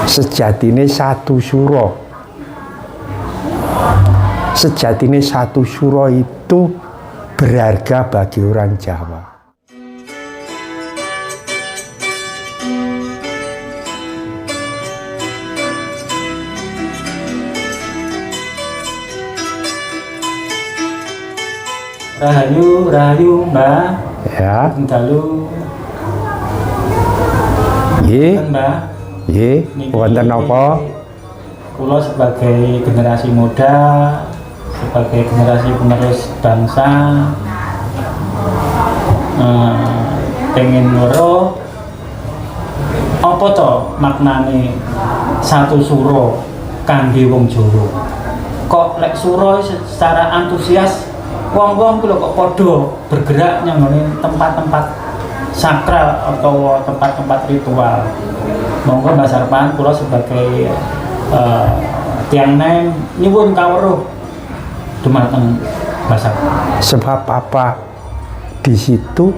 Sejatine satu suro. Sejatine satu suro itu berharga bagi orang Jawa. Rahayu, rahayu, Mbak. Ya. Dalu. Nggih. Mbak. Nggih, wonten napa? Kula sebagai generasi muda, sebagai generasi penerus bangsa, pengen weruh apa to maknane satu suro kangge wong Jawa. Kok lek suro secara antusias wong-wong kuwi kok padha bergerak nyang tempat-tempat sakral atau tempat-tempat ritual. Monggo Mbak Sarpan, kula sebagai tiang nem nyuwun kawruh dumateng Mbak Sarpan. Sebab apa? Di situ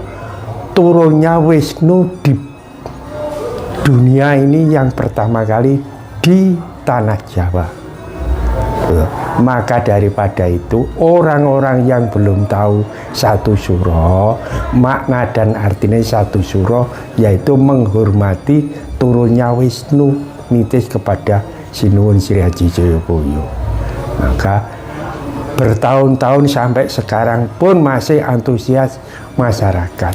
turunnya Wisnu di dunia ini yang pertama kali di tanah Jawa. Maka daripada itu orang-orang yang belum tahu satu suro, makna dan artinya satu suro yaitu menghormati turunnya Wisnu nitis kepada Sinuwun Sri Aji Jayabaya. Maka bertahun-tahun sampai sekarang pun masih antusias masyarakat.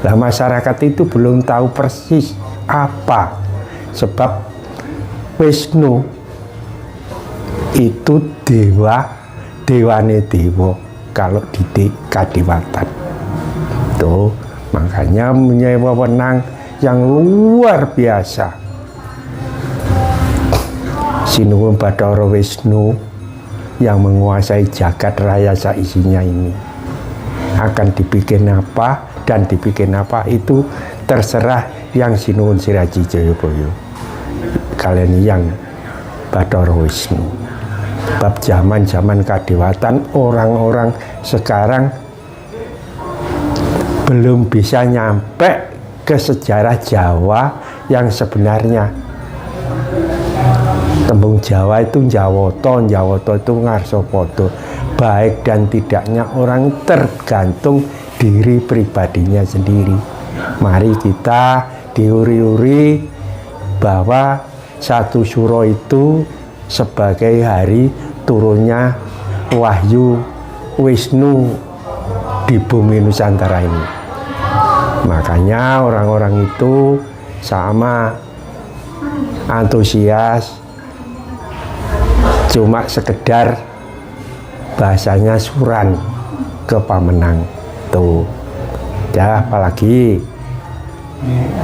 Nah, masyarakat itu belum tahu persis apa sebab Wisnu itu dewane dewa kalau di kadewatan tuh, makanya punya wewenang yang luar biasa. Sinuwun Bathara Wisnu yang menguasai jagat raya seisinya ini akan dibikin apa dan dibikin apa itu terserah yang Sinuwun Sri Aji Jayabaya kalian yang Bathara Wisnu. Bab zaman-zaman kadewatan orang-orang sekarang belum bisa nyampe ke sejarah Jawa yang sebenarnya. Tembung Jawa itu Jawoto, Jawoto itu Ngarsopodo. Baik dan tidaknya orang tergantung diri pribadinya sendiri. Mari kita diuri-uri bahwa satu suro itu sebagai hari turunnya wahyu Wisnu di bumi Nusantara ini. Makanya orang-orang itu sama antusias, cuma sekedar bahasanya suran ke Pamenang tuh. Ya, apalagi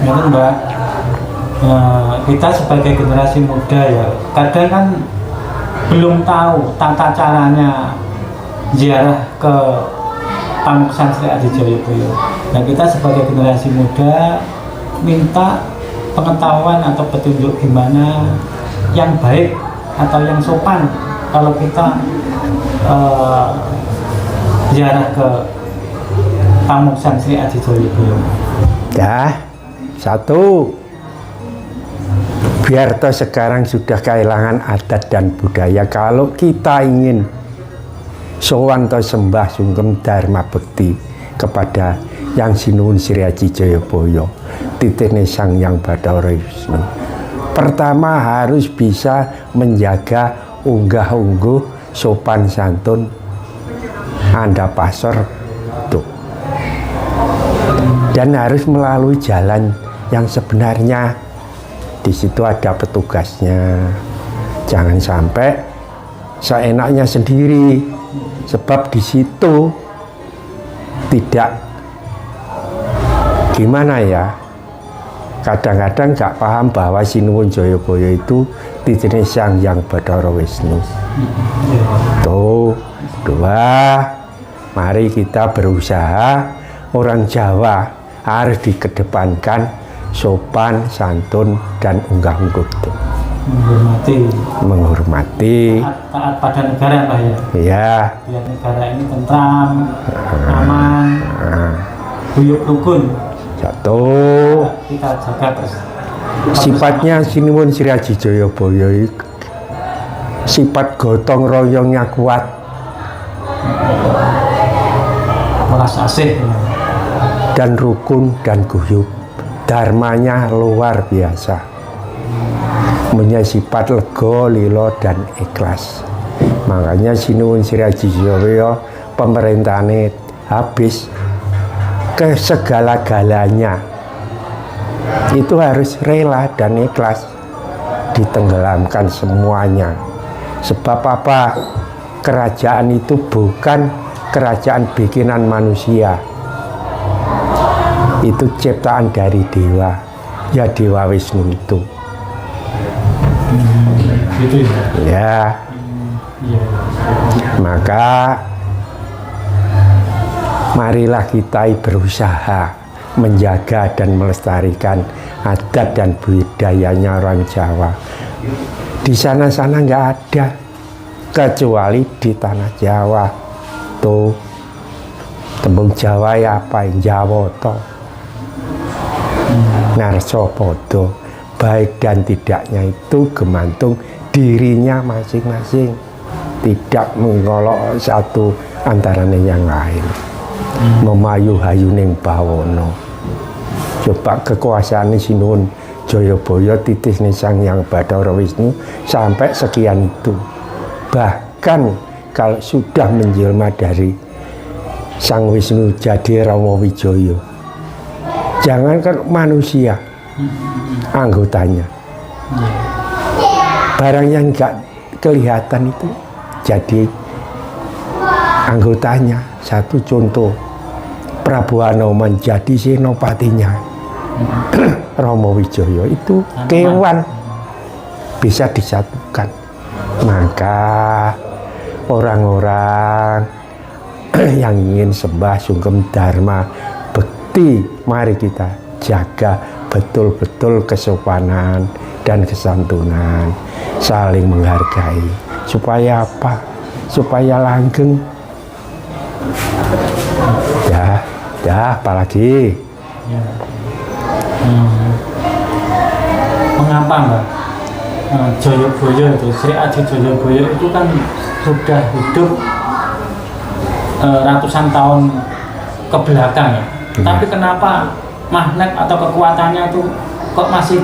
Mungkin Mbak, kita sebagai generasi muda ya kadang kan belum tahu tata caranya ziarah ke Pamuksan Sri Aji Jayabaya. Nah, kita sebagai generasi muda minta pengetahuan atau petunjuk gimana yang baik atau yang sopan kalau kita ziarah ke Pamuksan Sri Aji Jayabaya. ya, satu, biar toh sekarang sudah kehilangan adat dan budaya. Kalau kita ingin sowan toh sembah sungkem dharma bekti kepada yang Sinuwun Sri Aji Jayabaya, titene Sang Hyang Bathara Wisnu, pertama harus bisa menjaga unggah-ungguh sopan santun andhapasor tuh, dan harus melalui jalan yang sebenarnya. Di situ ada petugasnya. Jangan sampai seenaknya sendiri, sebab di situ tidak gimana ya. Kadang-kadang nggak paham bahwa Sinuwun Jayabaya itu titine Sang Hyang Bathara Wisnu. Tuh, dua, mari kita berusaha orang Jawa harus dikedepankan sopan, santun, dan unggah-ungguh itu. Menghormati. Taat pada negara, Pak ya. Iya. Biar negara ini tentram, aman, guyub rukun. Satu. Kita jaga Sifatnya sinuwun Sri Aji Jayabaya iku sifat gotong royongnya kuat, Welas asih. dan rukun dan guyub. Dharmanya luar biasa. Punya sifat lego, lilo, dan ikhlas. Makanya sinuwun Sri Aji Jayabaya pemerintahnya habis ke segala-galanya. Itu harus rela dan ikhlas, ditenggelamkan semuanya. Sebab apa? Kerajaan itu bukan kerajaan bikinan manusia, itu ciptaan dari dewa, ya Dewa Wisnu itu. Gitu ya. Ya, Iya. maka marilah kita berusaha menjaga dan melestarikan adat dan budayanya orang Jawa. Di sana-sana nggak ada, kecuali di tanah Jawa. Tuh, tembung Jawa ya apa? Jawoto, Narsopodo. Baik dan tidaknya itu gemantung dirinya masing-masing, tidak mengolok satu antaranya yang lain. Memayu hayuning bawono. Coba kekuasaan sinuwun Jayabaya titis Sang Hyang Bathara Wisnu sampai sekian itu. Bahkan kalau sudah menjelma dari Sang Wisnu jadi Rama Wijaya, jangankan manusia, anggotanya, barang yang nggak kelihatan itu jadi anggotanya. Satu contoh, Prabu Anoman jadi senopatinya Rama Wijaya, itu kewan bisa disatukan. Maka orang-orang yang ingin sembah sungkem dharma bekti, mari kita jaga betul-betul kesopanan dan kesantunan, saling menghargai. Supaya apa? Supaya langgeng. Apalagi Ya. Mengapa Mbak Jayabaya itu, Sri Aji Jayabaya itu kan sudah hidup ratusan tahun ke belakang ya. Tapi kenapa magnet atau kekuatannya itu kok masih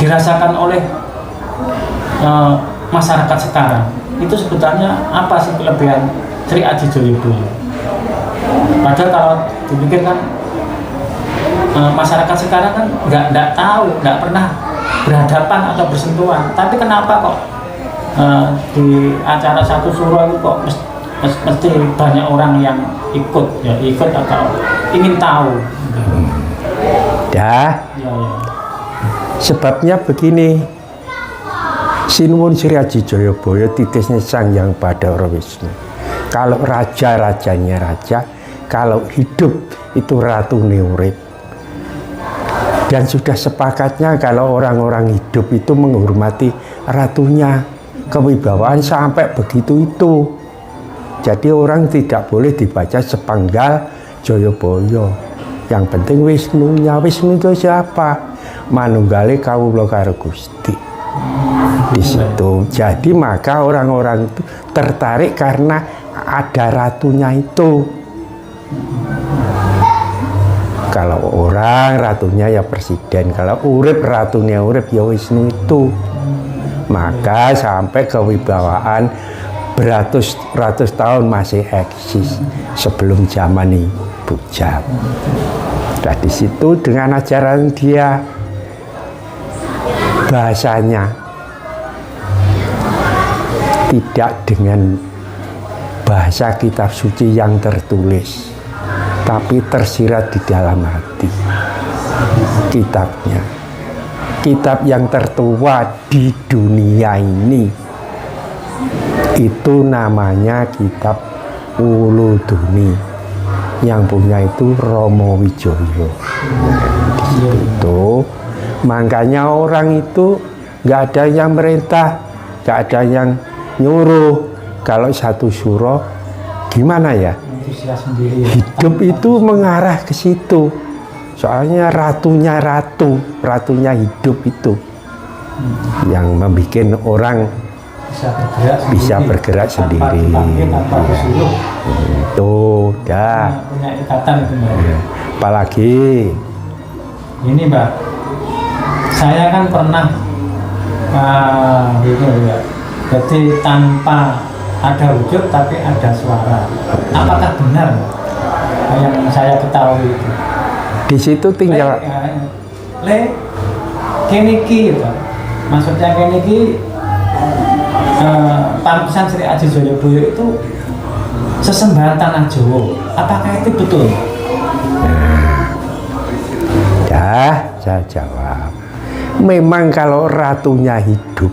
dirasakan oleh masyarakat sekarang? Itu sebetulnya apa sih kelebihan Sri Aji Jayabaya? Padahal kalau dipikir kan masyarakat sekarang kan nggak tahu, nggak pernah berhadapan atau bersentuhan. Tapi kenapa kok di acara satu suro itu kok mesti banyak orang yang ikut atau ingin tahu? Ya. Sebabnya begini, sinuwun Sri Aji Jayabaya titisnya Sang Hyang Bathara Wisnu. Kalau raja-rajanya raja, kalau hidup itu ratu urip. Dan sudah sepakatnya kalau orang-orang hidup itu menghormati ratunya, kewibawaan sampai begitu itu. Jadi orang tidak boleh dibaca sepenggal Jayabaya. Yang penting Wisnunya. Wisnu itu siapa? Manunggale kawula karo Gusti. Di situ. Jadi maka orang-orang itu tertarik karena ada ratunya itu. Kalau orang ratunya ya presiden, kalau urip ratunya urip ya Wisnu itu. Maka sampai kewibawaan beratus-ratus tahun masih eksis sebelum zaman ini bujang. Nah di situ dengan ajaran dia, bahasanya tidak dengan bahasa kitab suci yang tertulis, tapi tersirat di dalam hati. Kitabnya, kitab yang tertua di dunia ini, itu namanya kitab Uluduni. Yang punya itu Rama Wijaya. Itu makanya orang itu nggak ada yang merintah, nggak ada yang nyuruh. Kalau satu suro gimana ya? Hidup itu mengarah ke situ Soalnya ratunya hidup itu yang membuat orang bisa bergerak sendiri. Tanpa disuruh. Tuh, dah. Punya ikatan itu Mbak. Apalagi Ini Mbak, saya kan pernah gitu ya. Jadi tanpa ada wujud tapi ada suara. Apakah benar yang saya ketahui itu? di situ tinggal kene iki gitu. Maksudnya kene iki Pampisan Sri Aji Joyoboyo itu sesembahan tanah Jawa. Apakah itu betul? ya, saya jawab. Memang kalau ratunya hidup,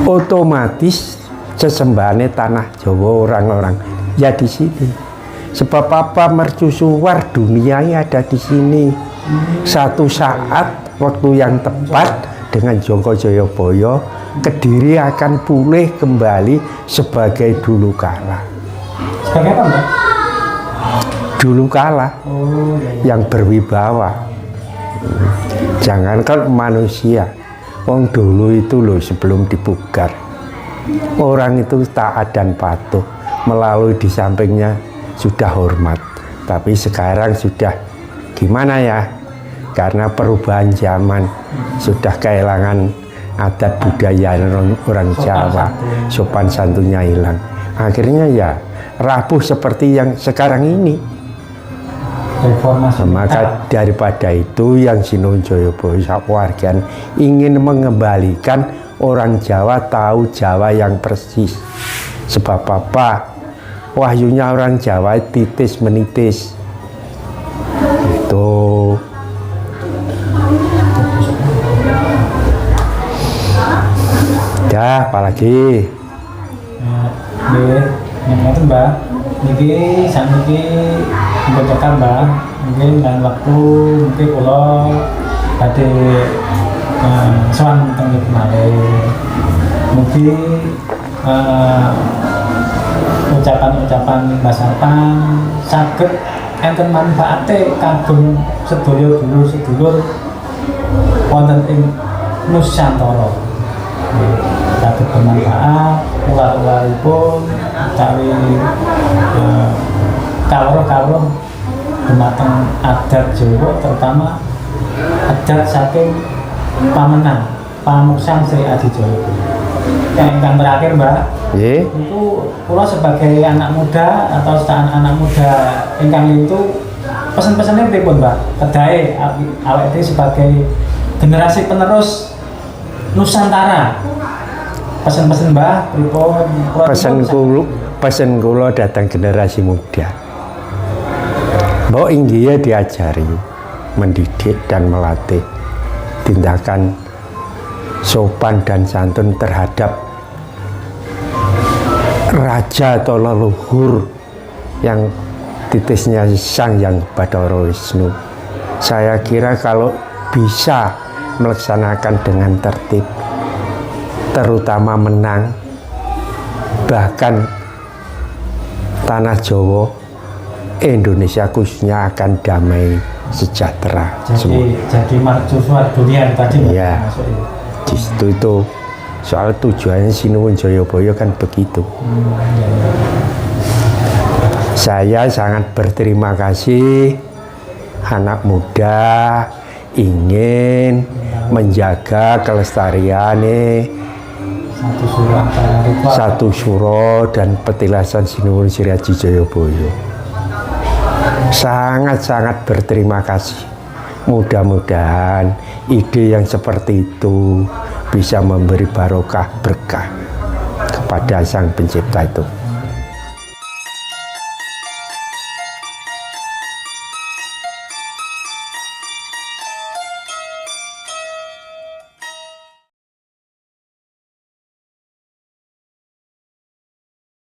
otomatis sesembahannya tanah Jawa orang-orang ya di sini. Sebab apa mercusuar dunia ada di sini. Satu saat waktu yang tepat dengan Joko Joyoboyo, Kediri akan pulih kembali sebagai dulu kala. Sebagai apa Mbak? Dulu kala Oh, ya. yang berwibawa. Jangankan manusia, wong dulu itu loh sebelum dipugar, orang itu taat dan patuh, melalui di sampingnya sudah hormat. Tapi sekarang sudah gimana ya, karena perubahan zaman sudah kehilangan adat budaya orang Jawa, sopan santunnya hilang. Akhirnya ya rapuh seperti yang sekarang ini. Reformasi. Maka daripada itu yang Sinuhun Joyoboyo Sapuargan ingin mengembalikan orang Jawa tahu Jawa yang persis. Sebab apa? Wahyunya orang Jawa titis menitis. Itu. Ya, apalagi? Itu Mbak. Niki saniki membacakan Mbak. Mungkin dan waktu mungkin kalau ada soal tentang kemarin. Mungkin ucapan-ucapan Mbak Sarpan saged enten manfaate kagem sedaya dulur-sedulur wonten ing Nusantara. Saged bermanfaat ular-ularipun utawi kawruh-kawruh dumateng adat Jawa, terutama adat saking pamenang Pamuksan Sri Aji Joyoboyo. Yang terakhir Mbak, itu kula sebagai anak muda atau anak muda ingkang itu pesan-pesannya pripun Mbak? Kedae awake dhewe sebagai generasi penerus Nusantara. Pesan-pesan Mbak pripun? Pesan kula datang generasi muda. Mbok inggih diajari, mendidik dan melatih tindakan sopan dan santun terhadap raja atau leluhur yang titisnya Sang Hyang Bathara Wisnu. Saya kira kalau bisa melaksanakan dengan tertib, terutama menang, bahkan tanah Jawa, Indonesia khususnya akan damai sejahtera. Jadi mercusuar dunia tadi Mbak. Ya. Di situ itu soal tujuannya Sinuhun Joyoboyo kan begitu. Saya sangat berterima kasih anak muda ingin menjaga kelestarian satu suro dan petilasan Sinuhun Sri Aji Joyoboyo. Sangat-sangat berterima kasih. Mudah-mudahan ide yang seperti itu bisa memberi barokah berkah kepada Sang Pencipta itu.